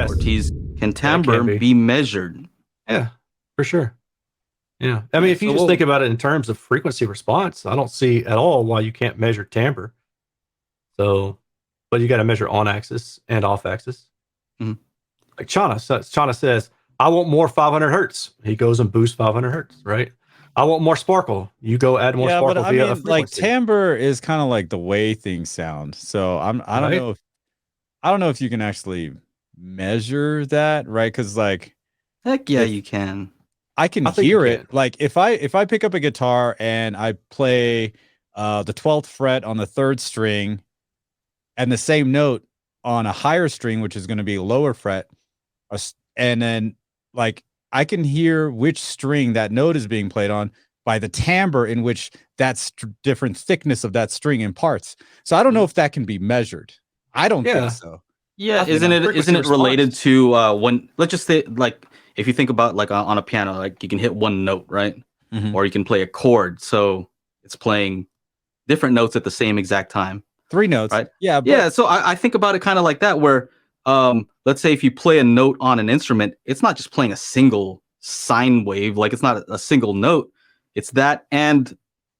Yes. Ortiz. Can Yeah, it timbre can be. be measured? Yeah, for sure. Yeah. I mean, Yeah. if you So just think about it in terms of frequency response, I don't see at all why you can't measure timbre. So, but you got to measure on axis and off axis. Mhm. Like Chana says, I want more 500 hertz. He goes and boosts 500 hertz, right? I want more sparkle. You go add more Yeah, but sparkle I via a mean, like frequency, timbre is kind of like the way things sound. So I don't right? know if you can actually measure that, right? Because like Heck yeah, if you can. I can I think you hear it, can. like if I pick up a guitar and I play the 12th fret on the third string and the same note on a higher string, which is going to be a lower fret, and then like I can hear which string that note is being played on by the timbre in which that different thickness of that string imparts. So I don't know if that can be measured. I don't think Yeah. so. Yeah, I think isn't it frequency isn't it related response. to when let's just say like if you think about like on a piano, like you can hit one note, right? Mhm. Or you can play a chord, so it's playing different notes at the same exact time, 3 notes. right? Yeah, but Yeah, so I think about it kind of like that, where let's say if you play a note on an instrument, it's not just playing a single sine wave, like it's not a single note, it's that and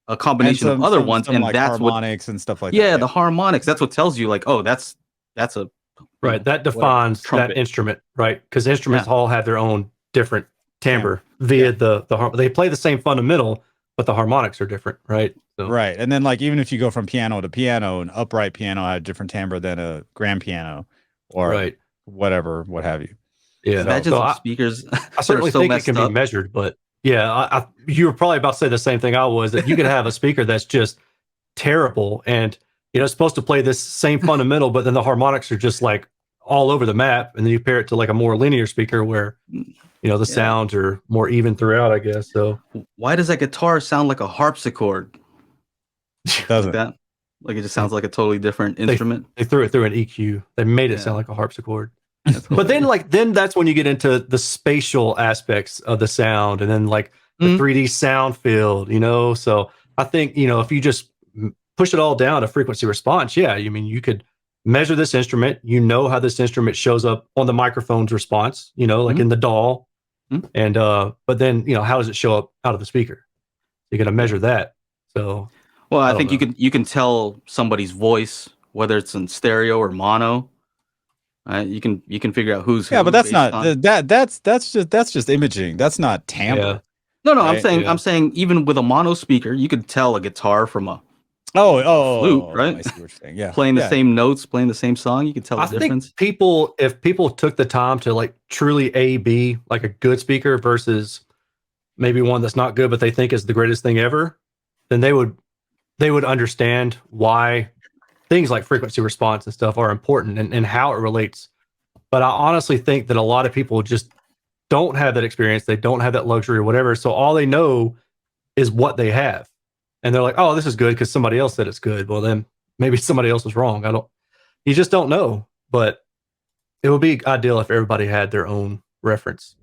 a and combination of some other some ones, some and like that's what, harmonics and stuff like that. yeah, Yeah. the harmonics. That's what tells you, like, oh, that's a Right. That whatever defines that trumpet. instrument, right? Because instruments Yeah, all have their own different timbre Timbre. via Yeah. they play the same fundamental, but the harmonics are different, right? So Right. And then like even if you go from piano to piano, an upright piano had a different timbre than a grand piano or right. whatever, what have you. Yeah. So imagine So some I, speakers I that are certainly so think it can messed be up. measured, but yeah, you were probably about to say the same thing I was, that you could have a speaker that's just terrible and it's supposed to play this same fundamental, but then the harmonics are just like all over the map, and then you pair it to like a more linear speaker where the Yeah, sounds are more even throughout, I guess. So why does that guitar sound like a harpsichord it like doesn't. that? Like it just they sounds like a totally different they instrument. they threw it through an EQ. They made it Yeah, sound like a harpsichord. that's But then hilarious. then that's when you get into the spatial aspects of the sound, and then like the Mhm. 3D sound field. So I think, if you just push it all down to frequency response, yeah, you mean you could measure this instrument, how this instrument shows up on the microphone's response, like Mhm. in the DAW. Mhm. And but then, how does it show up out of the speaker? You're gonna Yeah. measure that. So Well, I I don't think know. you can tell somebody's voice whether it's in stereo or mono. Right? You can figure out who's Yeah, but who that's based not on. that's just imaging. That's not Yeah. timbre, No, no, I'm right? saying Yeah. I'm saying even with a mono speaker, you could tell a guitar from Oh, oh, a flute, I right? see what you're saying. Yeah. Playing the Yeah. same notes, playing the same song, you can tell I the think difference. if people took the time to like truly A B like a good speaker versus maybe one that's not good but they think is the greatest thing ever, then they would understand why things like frequency response and stuff are important, and how it relates. But I honestly think that a lot of people just don't have that experience. They don't have that luxury or whatever. So all they know is what they have. And they're like, oh, this is good because somebody else said it's good. Well, then maybe somebody else was wrong. You just don't know. But it would be ideal if everybody had their own reference.